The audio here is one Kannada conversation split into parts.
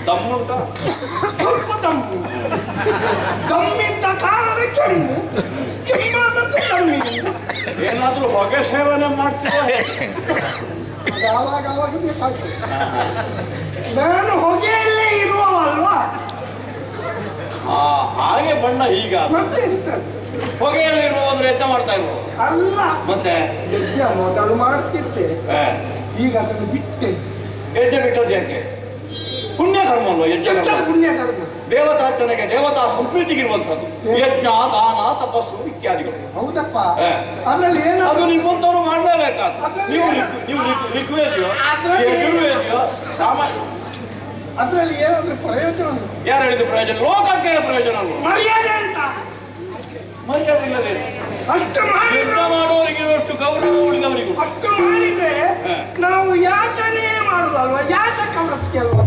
ದಮ್ಮುಂಟ ಸ್ವಲ್ಪ ದಮ್ಮು ದಮ್ಮಿದ್ದ ಕಾರಣ ಕೆಮ್ಮು ಕೆಮ್ಮಾದದ್ದು ಕಮ್ಮಿ. ಏನಾದ್ರೂ ಹೊಗೆ ಸೇವನೆ ಮಾಡ್ತೀರಾ? ಆವಾಗ ಆವಾಗ ಬೇಕಾಗ್ತದೆ. ನಾನು ಹೊಗೆಯಲ್ಲೇ ಇರುವವಲ್ವಾ, ಹಾಗೆ ಬಣ್ಣ ಈಗ ಮತ್ತೆ ಎಂತ ಹೊಗೆಯಲ್ಲಿ ಇರುವಂದ್ರೆ ಎಂತ ಮಾಡ್ತಾ ಇರುವ ಅಲ್ಲ, ಮತ್ತೆ ಯಜ್ಞ ಮೊದಲು ಮಾಡ್ತಿದ್ದೆ, ಹಾ. ಈಗ ಅದನ್ನು ಬಿಟ್ಟೆ. ಯಜ್ಞ ಬಿಟ್ಟದ್ದು ಯಾಕೆ? ಪುಣ್ಯ ಕರ್ಮ ಅಲ್ವಾ ಯಜ್ಞ ಎಂತ ಕರ್ಮ? ಪುಣ್ಯ ಕರ್ಮ? ದೇವತಾರ್ಚನೆಗೆ ದೇವತಾ ಸಂಪ್ರೀತಿಗಿರುವಂತದ್ದು ಯಜ್ಞ ದಾನ ತಪಸ್ಸು ಇತ್ಯಾದಿಗಳು. ಹೌದಪ್ಪ, ಹಾ. ಅದ್ರಲ್ಲಿ ಅದು ಏನಾದ್ರು ನಿಮ್ಮಂತವ್ರು ಮಾಡ್ಲೇಬೇಕಾದ್ರು. ಅದ್ರಲ್ಲಿ ನೀವು ಋಗ್ವೇದಿಯೋ ಅದ್ರಲ್ಲಿ ಯಜುರ್ವೇದಿಯೋ ಅದ್ರಲ್ಲಿ ಏನಾದ್ರೂ ಪ್ರಯೋಜನ ಉಂಟು? ಯಾರು ಹೇಳಿದ ಪ್ರಯೋಜನ? ಲೋಕಕ್ಕೆ ಪ್ರಯೋಜನ ಅಲ್ವಾ? ಮರ್ಯಾದೆ ಅಂತ ಮರ್ಯಾದೆ ಇಲ್ಲದೆ ಅಷ್ಟು ಮಾಡಿ ಯುದ್ಧ ಮಾಡುವವರಿಗಿರುವಷ್ಟು ಗೌರವ ಉಳಿದವರಿಗೂ ಅಷ್ಟು ಮಾಡಿದ್ರೆ ಹಾ. ನಾವು ಯಾಚನೆ ಮಾಡುದಲ್ವಾ, ಯಾಚಕ ವೃತ್ತಿ ಅಲ್ವಾ?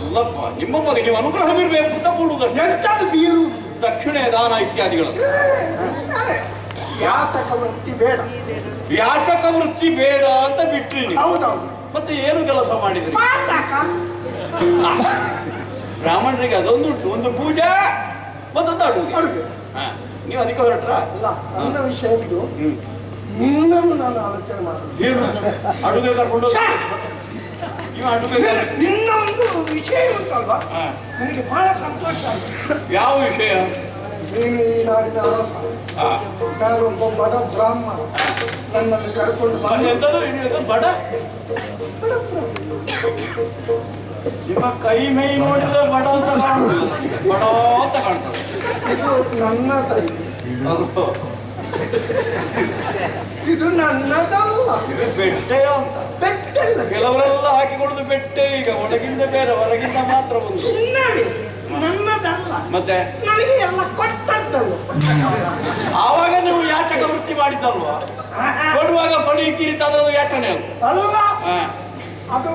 ಅಲ್ಲಪ್ಪ, ನಿಮ್ಮ ಬಗ್ಗೆ ನೀವು ಅನುಗ್ರಹವಿರಬೇಕು ಅಂತ ಕೂಡುವುದಷ್ಟೇ. ಎಂತದು ಬೀರು ದಕ್ಷಿಣೆ ದಾನ ಇತ್ಯಾದಿಗಳು. ಯಾಚಕ ವೃತ್ತಿ ಬೇಡ. ಯಾಚಕ ವೃತ್ತಿ ಬೇಡ ಅಂತ ಬಿಟ್ರಿ ನೀವು. ಹೌದೌದು. ಮತ್ತೆ ಏನು ಕೆಲಸ ಮಾಡಿದ್ರಿ? ಪಾಚಕ ಬ್ರಾಹ್ಮಣರಿಗೆ ಅದೊಂದುಂಟು, ಒಂದು ಪೂಜೆ ಮತ್ತೊಂದು ಅಡುಗೆ. ಅಡುಗೆ. ನೀವು ಅದಕ್ಕೆ ಹೊರಟ್ರ? ಅಲ್ಲ, ನನ್ನ ವಿಷಯ ಇದು. ನಿನ್ನನ್ನು ನಾನು ಆಲೋಚನೆ ಮಾಡ್ತೀನಿ. ಏನು ಅಡುಗೆ ಕರ್ಕೊಂಡು ನೀವು ಅಡುಗೆ ನಿನ್ನ ಒಂದು ವಿಷಯ ಉಂಟಲ್ವಾ, ನನಗೆ ಬಹಳ ಸಂತೋಷ ಆಯ್ತು. ಯಾವ ವಿಷಯ? ನೀನು ಈ ನಾಡಿನ ಅರಸ, ನಾನೊಬ್ಬ ಬಡ ಬ್ರಾಹ್ಮಣ, ನನ್ನನ್ನು ಕರ್ಕೊಂಡು ಬಂದು ಎಂತದು ಇದು ಬಡ? ನಿಮ್ಮ ಕೈ ಮೈ ನೋಡಿದ್ರೆ ಬಡ ಅಂತ ಕಾಣುದಿಲ್ಲ, ಬಡ ಅಂತ ಕಾಣ್ತದೆ. ಇದು ನನ್ನ ತಾಯಿ, ಇದು ನನ್ನದಲ್ಲ. ಇದು ಬೆಟ್ಟೆಯ ಅಂತ. ಬೆಟ್ಟಲ್ಲ, ಕೆಲವರೆಲ್ಲ ಹಾಕಿಕೊಡುದು ಬೆಟ್ಟೆ. ಈಗ ಒಳಗಿಂದ ಬೇರೆ ಹೊರಗಿಂದ ಮಾತ್ರ ಒಂದು. ಚಿನ್ನವೇ ನನ್ನದಲ್ಲ, ಮತ್ತೆ ನನಗೆ ಎಲ್ಲ ಕೊಟ್ಟದ್ದಲ್ಲ. ಆವಾಗ ನೀವು ಯಾಚಕ ವೃತ್ತಿ ಮಾಡಿದ್ದಲ್ವಾ? ಕೊಡುವಾಗ ಪಡೀತೀರಿ ಅದ್ರದ್ದು ಯಾಚನೆ ಅಲ್ಲ. ಅಲ್ಲ, ಹಾ. ಅದು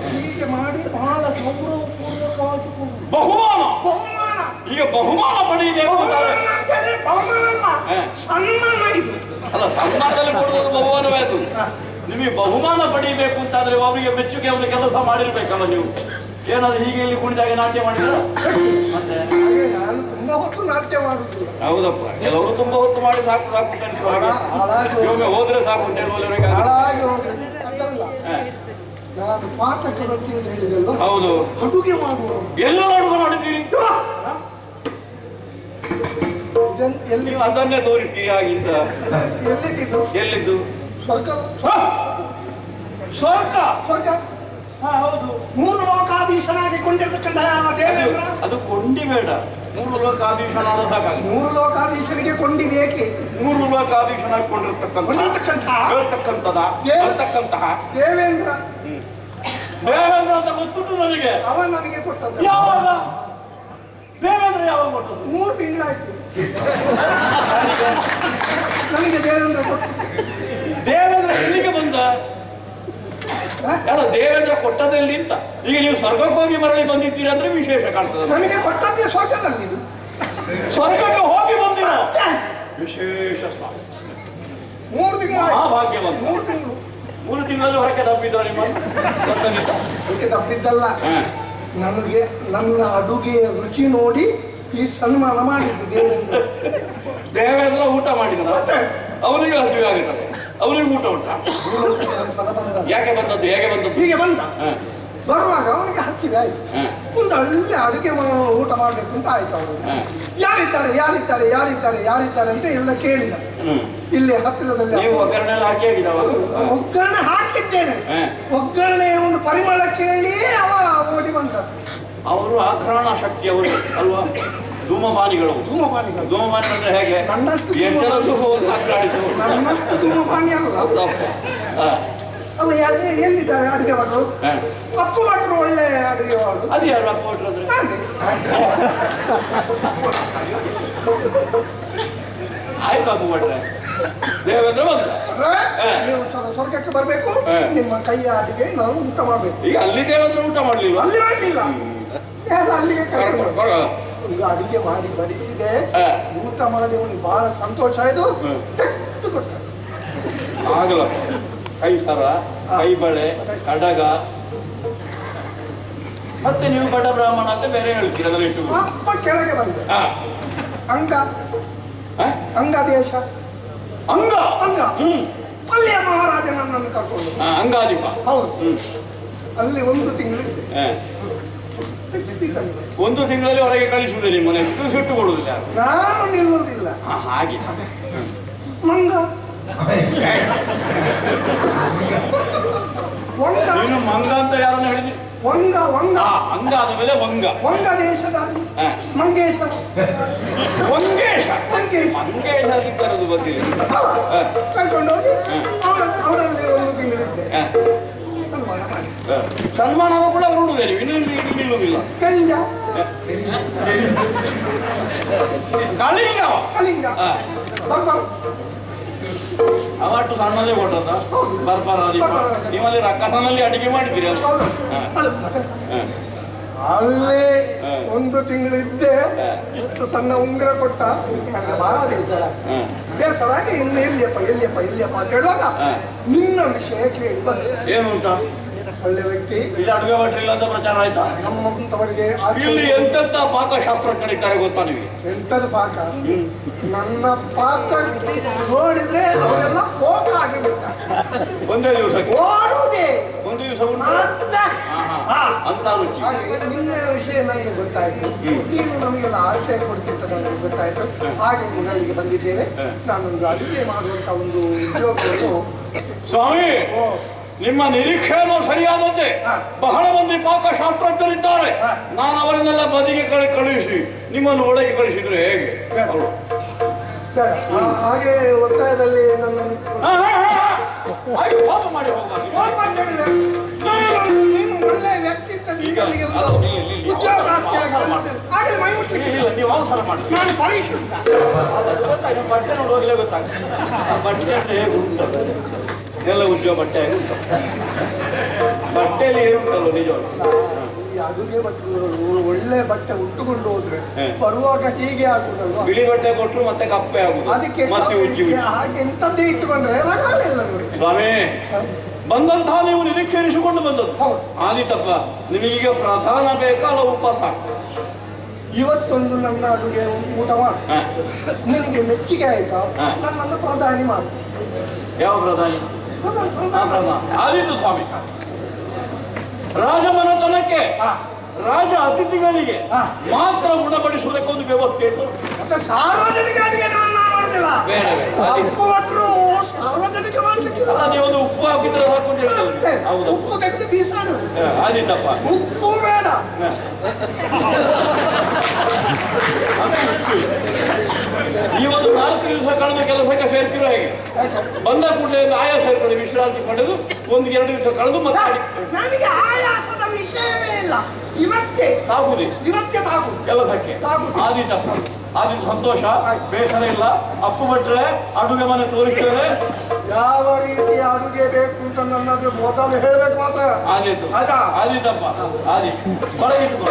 ಹೀಗೆ ಮಾಡಿ ಬಹಳ ಗೌರವಪೂರ್ವಕವಾಗಿ ಬಹುಮಾನ. ಬಹುಮಾನ. ಈಗ ಬಹುಮಾನ ಪಡೆಯಬೇಕು ಅಂತಾರೆ. ಬಹುಮಾನ ಅಲ್ಲ, ಹಾ. ಸನ್ಮಾನ ಇದು. ಅಲ್ಲ, ಸನ್ಮಾನದಲ್ಲಿ ಕೊಡುವುದು ಬಹುಮಾನವೇ ಅದು. ನಿಮಗೆ ಬಹುಮಾನ ಪಡೀಬೇಕು ಅಂತಾದ್ರೆ ಅವರಿಗೆ ಮೆಚ್ಚುಗೆ ಅವನು ಕೆಲಸ ಮಾಡಿರ್ಬೇಕಲ್ಲ. ನೀವು ಏನಾದ್ರು ಹೀಗೆ ಇಲ್ಲಿ ಕುಣಿದಾಗ ನಾಟ್ಯ ಮಾಡಿದ್ರ? ಮತ್ತೆ ನಾನು ತುಂಬಾ ಹೊತ್ತು ನಾಟ್ಯ ಮಾಡುದಿಲ್ಲ. ಹೌದಪ್ಪ, ಕೆಲವರು ತುಂಬಾ ಹೊತ್ತು ಮಾಡಿ ಸಾಕು ಸಾಕು ಅಂತ ಅನಿಸುವ ಹಾಗೆ. ಒಮ್ಮೆ ಹೋದ್ರೆ ಸಾಕು ಅಂತ ಹೇಳುವವರೆಗೆ ಹಾಳಾಗಿ ಹೋಗ್ಲಿ ಅದಲ್ಲ. ನಾನು ಪಾಠಕ ವೃತ್ತಿ ಅಂತ ಹೇಳಿದೆಲ್ಲ. ಹೌದು. ಅಡುಗೆ ಮಾಡುವ ಎಲ್ಲ ಅಡುಗೆ ಮಾಡಿದ್ದೀರಿ? ಎಲ್ಲಿ ನೀವು ಅದನ್ನೇ ತೋರಿಸ್ತೀರಿ ಆಗಿಂದ. ಎಲ್ಲಿದ್ದು? ಎಲ್ಲಿದ್ದು? ಸ್ವರ್ಗ. ಸ್ವರ್ಗ. ಸ್ವರ್ಗ. ಹಾ, ಹೌದು. ಮೂರು ಲೋಕಾಧೀಶನಾಗಿ ಕೊಂಡಿರ್ತಕ್ಕಂಥ ದೇವೇಂದ್ರ. ಅದು ಕೊಂಡಿ ಬೇಡ, ಮೂರು ಲೋಕಾಧೀಶನಾದ ಸಾಕಾಗುತ್ತೆ. ಮೂರು ಲೋಕಾಧೀಶನಿಗೆ ಕೊಂಡಿ ಬೇಕೆ? ಮೂರು ಲೋಕಾಧೀಶನಾಗಿ ಕೊಂಡಿರ್ತಕ್ಕಂತಹ ದೇವೇಂದ್ರ. ದೇವೇಂದ್ರ ಅಂತ ಗೊತ್ತುಂಟು ನನಗೆ. ಅವ ನನಗೆ ಕೊಟ್ಟದ್ದು. ಯಾವಾಗ? ದೇವೇಂದ್ರ ಯಾವಾಗ ಕೊಟ್ಟದ್ದು? 3 ತಿಂಗಳಾಯ್ತು ನನಗೆ ದೇವೇಂದ್ರ ಕೊಟ್ಟು. ದೇವೇಂದ್ರ ಎಲ್ಲಿಗೆ ಬಂದ? ಅಲ್ಲ, ದೇವೇಂದ್ರ ಕೊಟ್ಟದಲ್ಲಿ ಅಂತ. ಈಗ ನೀವು ಸ್ವರ್ಗಕ್ಕೆ ಹೋಗಿ ಮರಳಿ ಬಂದಿದ್ದೀರಿ ಅಂದ್ರೆ ವಿಶೇಷ ಕಾಣ್ತದೆ. ನನಗೆ ಕೊಟ್ಟದ್ದೇ ಸ್ವರ್ಗದಲ್ಲಿ. ಸ್ವರ್ಗಕ್ಕೆ ಹೋಗಿ ಬಂದಿರ ವಿಶೇಷ ಸ್ಥಾನ. 3 ತಿಂಗಳು ಭಾಗ್ಯ ಬಂತು. 3 ತಿಂಗಳು. 3 ತಿಂಗಳಲ್ಲಿ ಹೊರಗೆ ತಪ್ಪಿದ್ರ ನಿಮ್ಮ ಅದಕ್ಕೆ ತಪ್ಪಿದ್ದಲ್ಲ, ನನಗೆ ನನ್ನ ಅಡುಗೆಯ ರುಚಿ ನೋಡಿ ಈ ಸನ್ಮಾನ ಮಾಡಿದ್ದು ದೇವೇಂದ್ರ. ದೇವೇಂದ್ರ ಊಟ ಮಾಡಿದ್ರ? ಅವನಿಗೆ ಹಸಿವೆ ಆಗಿದ್ದಾರೆ, ಅವನಿಗೆ ಊಟ ಉಂಟ. ಯಾಕೆ ಬಂದದ್ದು? ಹೇಗೆ ಬಂದದ್ದು? ಹೀಗೆ ಬಂದ. ಬರುವಾಗ ಅವನಿಗೆ ಹಸಿವೆ ಆಯ್ತು. ಒಂದು ಒಳ್ಳೆ ಅಡುಗೆ ಊಟ ಮಾಡ್ಬೇಕು ಅಂತ ಆಯ್ತು. ಅವನು ಯಾರಿದ್ದಾರೆ ಯಾರಿದ್ದಾರೆ ಯಾರಿದ್ದಾರೆ ಯಾರಿದ್ದಾರೆ ಅಂತ ಎಲ್ಲ ಕೇಳಿದ. ಇಲ್ಲಿ ಹತ್ತಿರದಲ್ಲಿ ಒಗ್ಗರಣೆ ಎಲ್ಲ ಹಾಕಿ ಆಗಿದ್ದಾವ? ಒಗ್ಗರಣೆ ಹಾಕಿದ್ದೇನೆ. ಒಗ್ಗರಣೆಯ ಒಂದು ಪರಿಮಳ ಕೇಳಿ ಅವ ಓಡಿ ಬಂದ. ಅವರು ಆಘ್ರಾಣ ಶಕ್ತಿ ಅವರು ಅಲ್ವಾ? ಧೂಮಪಾನಿಗಳು. ಧೂಮಪಾನಿ ಅಂದ್ರೆ ಹೇಗೆ? ನನ್ನಷ್ಟು ನನ್ನಷ್ಟು ಧೂಮಪಾನಿ ಅಲ್ಲ. ಅವ ಎಲ್ಲಿದ್ದಾರೆ ಅಡುಗೆ ಭಟ್ರು? ಅಪ್ಪು ಭಟ್ರು ಒಳ್ಳೆ ಅಡುಗೆ ಮಾಡುದು. ಅದು ಯಾರು ಅಪ್ಪು ಭಟ್ರು ಅಂದ್ರೆ? ಆಯ್ತು ಅಪ್ಪು ಭಟ್ರೆ. ದೇವೇಂದ್ರ ಬಂದ. ನೀವು ಸ್ವರ್ಗಕ್ಕೆ ಬರಬೇಕು, ನಿಮ್ಮ ಕೈಯ ಅಡಿಗೆ ನಾವು ಊಟ ಮಾಡಬೇಕು. ಈಗ ಅಲ್ಲಿ ದೇವೇಂದ್ರ ಊಟ ಮಾಡ್ಲಿಲ್ಲ? ಅಲ್ಲಿ ಮಾಡಲಿಲ್ಲ, ಅಲ್ಲಿಗೆ ಒಂದು ಅಡಿಗೆ ಮಾಡಿ ಬಡಿಸಿದೆ. ಊಟ ಮಾಡಿ ಅವನಿಗೆ ಬಹಳ ಸಂತೋಷ ಆಯ್ತು. ತೆಗೆದು ಕೊಟ್ಟ. ಆಗಲ್ಲ, ಕೈ ಸರ, ಕೈ ಬಳೆ, ಕಡಗ ಮತ್ತೆ ನೀವು ಬಡ ಬ್ರಾಹ್ಮಣ ಅಂತ ಬೇರೆ ಹೇಳ್ತೀರ ಅದರಲ್ಲಿ ಇಟ್ಟು ಅಪ್ಪ ಕೆಳಗೆ ಬಂದೆ. ಅಂಗ ಅಂಗದೇಶ ಅಂಗ ಅಂಗ ಅಲ್ಲಿಯ ಮಹಾರಾಜ ನನ್ನನ್ನು ಕರ್ಕೊಂಡು ಅಂಗಾಧಿಪ. ಹೌದು. ಅಲ್ಲಿ ಒಂದು ತಿಂಗಳಿದ್ದೆ. ಒಂದು ತಿಂಗಳಲ್ಲಿ ಹೊರಗೆ ಕಳಿಸುವುದೇ ನಿಮ್ಮನೆ ಸುಟ್ಟು ಕೊಡುವುದಿಲ್ಲ. ನಾನು ನಿಲ್ಲುವುದಿಲ್ಲ. ಹಾಗೆ ಮಂಗ ನೀನು ಮಂಗ ಅಂತ ಯಾರನ್ನು ಹೇಳಿದ್ರಿ? ವಂಗ ವಂಗ ಅಂಗ ಆದ ಮೇಲೆ ವಂಗ ವಂಗ ದೇಶದ ಮಂಗೇಶ ವಂಗೇಶ ಮಂಗೇಶ ಮಂಗೇಶ ಸಿಕ್ಕರದು ಬಂದಿಲ್ಲ. ಕರ್ಕೊಂಡೋಗಿ ಅವರಲ್ಲಿ ಒಂದು ತಿಂಗಳಿದ್ದೆ. ಸನ್ಮಾನ ಕೂಡ ಹೊರಡುವುದೇ ನೀವು ಇನ್ನು ನಿಲ್ಲುವುದಿಲ್ಲ. ಕಳಿಂಗ ಕಳಿಂಗ ಕಳಿಂಗ ಅವಟ್ಟು ಸಣ್ಣದೇ ಕೊಟ್ಟದ ಬರ್ಬಾರ ನೀವಲ್ಲಿ ರಕ್ಕಸನಲ್ಲಿ ಅಡಿಗೆ ಮಾಡಿದ್ದೀರಿ ಅಲ್ಲ. ಅಲ್ಲಿ ಒಂದು ತಿಂಗಳಿದ್ದೆ. ಇಷ್ಟು ಸಣ್ಣ ಉಂಗುರ ಕೊಟ್ಟ ನನಗೆ ಬಹಳ ಬೇಸರಾಗಿ ಇನ್ನು ಎಲ್ಲಿಯಪ್ಪ ಎಲ್ಲಿಯಪ್ಪ ಎಲ್ಲಿಯಪ್ಪ ಅಂತ ಹೇಳುವಾಗ ನಿನ್ನ ವಿಷಯ ಕೇಳಿ ಬಂದೆ. ಏನು ಉಂಟ? ಒಳ್ಳೆ ವ್ಯಕ್ತಿ. ಇಲ್ಲಿ ಅಡುಗೆ ಭಟ್ರಿಲ್ಲ ಅಂತ ಪ್ರಚಾರ ಆಯ್ತಾ? ನಮ್ಮಂತವರಿಗೆ ಇಲ್ಲಿ ಎಂತೆಂತ ಪಾಕಶಾಸ್ತ್ರ ಕಲಿತಾರೆ ಗೊತ್ತಾ ನಿಮಗೆ? ಎಂತದ ಪಾಕ? ನನ್ನ ಪಾಕ ನೋಡಿದ್ರೆ ಅವರೆಲ್ಲ ಕೋಕ ಆಗಿ ಬಿಡ್ತಾರೆ. ಒಂದೇ ದಿವಸಕ್ಕೆ ಓಡುವುದೇ ಒಂದು ದಿವಸ ಅಂತ ರುಚಿ. ಹಾಗೆ ನಿನ್ನ ವಿಷಯ ನನಗೆ ಗೊತ್ತಾಯ್ತು. ನೀನು ನಮಗೆಲ್ಲ ಆಶ್ರಯ ಕೊಡ್ತಿದ್ದ ನನಗೆ ಗೊತ್ತಾಯ್ತು. ಹಾಗೆ ನಿನ್ನಲ್ಲಿಗೆ ಬಂದಿದ್ದೇನೆ. ನಾನೊಂದು ಅಡುಗೆ ಮಾಡುವಂತ ಒಂದು ಉದ್ಯೋಗವನ್ನು. ಸ್ವಾಮಿ, ನಿಮ್ಮ ನಿರೀಕ್ಷೆಯನ್ನು ಸರಿಯಾದಂತೆ ಬಹಳ ಮಂದಿ ಪಾಕಶಾಸ್ತ್ರಜ್ಞರಿದ್ದಾರೆ. ನಾನು ಅವರನ್ನೆಲ್ಲ ಬದಿಗೆ ಕಳುಹಿಸಿ ನಿಮ್ಮನ್ನು ಒಳಗೆ ಕಳಿಸಿದ್ರೆ ಹೇಗೆ? ಹಾಗೆ ಒತ್ತಾಯದಲ್ಲಿ ನನ್ನನ್ನು ಮಾಡಿ ಹೋಗಿ ಒಳ್ಳೆ ವ್ಯಕ್ತಿತ್ವ ನೀವು ಅವಸರ ಮಾಡಿ. ನಾನು ಪರಿಶುದ್ಧ. ಬಟ್ಟೆ ನೋಡುವಾಗಲೇ ಗೊತ್ತಾಗ್ತದೆ ಬಟ್ಟೆ ಹೇಗೆ ಉಂಟು ಎಲ್ಲ ಉದ್ಯೋಗ ಬಟ್ಟೆ ಹೇಗೆ ಉಂಟು ಬಟ್ಟೆಯಲ್ಲಿ ಏನುಂಟಲ್ಲ ನಿಜವಾಗಿ. ಅಡುಗೆ ಭಟ್ರು ಒಳ್ಳೆ ಬಟ್ಟೆ ಉಟ್ಟುಕೊಂಡು ಹೋದ್ರೆ ಬರುವಾಗ ಹೀಗೆ ಆಗುದಲ್ವಾ? ಬಿಳಿ ಬಟ್ಟೆ ಕೊಟ್ಟರು ಮತ್ತೆ ಕಪ್ಪೆ ಆಗುದು. ಅದಕ್ಕೆ ಮಸಿ ಉಜ್ಜಿ ಹಾಗೆ ಎಂತದ್ದೇ ಇಟ್ಟುಕೊಂಡ್ರೆ ರಗಾಳಿಲ್ಲ ನೋಡಿ. ಸ್ವಾಮಿ, ಬಂದಂತಹ ನೀವು ನಿರೀಕ್ಷೆ ಇರಿಸಿಕೊಂಡು ಬಂದದ್ದು ಆದಿತಪ್ಪ. ನಿಮಗೀಗ ಪ್ರಧಾನ ಬೇಕಾ ಅಲ್ಲ ಉಪವಾಸ? ಇವತ್ತೊಂದು ನನ್ನ ಅಡುಗೆ ಊಟ ಮಾಡು. ನಿನಗೆ ಮೆಚ್ಚುಗೆ ಆಯ್ತಾ? ನನ್ನನ್ನು ಪ್ರಧಾನಿ ಮಾಡು. ಯಾವ ಪ್ರಧಾನಿ? ಆದಿತ್ತು ಸ್ವಾಮಿ. ರಾಜಮನೆತನಕ್ಕೆ ರಾಜ ಅತಿಥಿಗಳಿಗೆ ಮಾತ್ರ ಉಣಬಡಿಸುವುದಕ್ಕೊಂದು ವ್ಯವಸ್ಥೆ ಇತ್ತು. ಸಾರ್ವಜನಿಕ ಅಡುಗೆ ಮಾಡುದಿಲ್ಲ. ಬೇಡ ಉಪ್ಪು ಭಟ್ರು ಸಾರ್ವಜನಿಕ ಮಾಡ್ಲಿಕ್ಕಿಲ್ಲ. ನೀವೊಂದು ಉಪ್ಪು ಹಾಕಿದ್ರೆ ಹಾಕೊಂಡು ಹೌದು. ಉಪ್ಪು ತೆಗೆದು ಬೀಸಾಡುದು. ಆದಿತ್ತಪ್ಪ. ಉಪ್ಪು ಬೇಡ. ನೀವೊಂದು 4 ದಿವಸ ಕಳೆದ ಕೆಲಸಕ್ಕೆ ಸೇರ್ತಿರೋ ಹೇಗೆ? ಬಂದ ಕೂಡಲೇ ಆಯಾಸ ಇರ್ತದೆ, ವಿಶ್ರಾಂತಿ ಪಡೆದು 1-2 ದಿವಸ ಕಳೆದು ಮತ್ತೆ ನನಗೆ ಆಯಾಸದ ವಿಷಯವೇ ಇಲ್ಲ. ಇವತ್ತೇ ಸಾಗುದಿ ಇವತ್ತೇ ಸಾಗು ಕೆಲಸಕ್ಕೆ ಆದಿತ್ತಪ್ಪ. ಆದಿ ಸಂತೋಷ, ಬೇಸರ ಇಲ್ಲ. ಅಪ್ಪು ಭಟ್ರೆ ಅಡುಗೆ ಮನೆ ತೋರಿಸ್ತೇವೆ. ಯಾವ ರೀತಿ ಅಡುಗೆ ಬೇಕು ಅಂತ ನನ್ನದು ಮೊದಲು ಹೇಳ್ಬೇಕು ಮಾತ್ರ. ಆದಿತ್ತು ಆದಿತ್ತಪ್ಪ. ಆದಿ ಒಳಗಿಟ್ಟು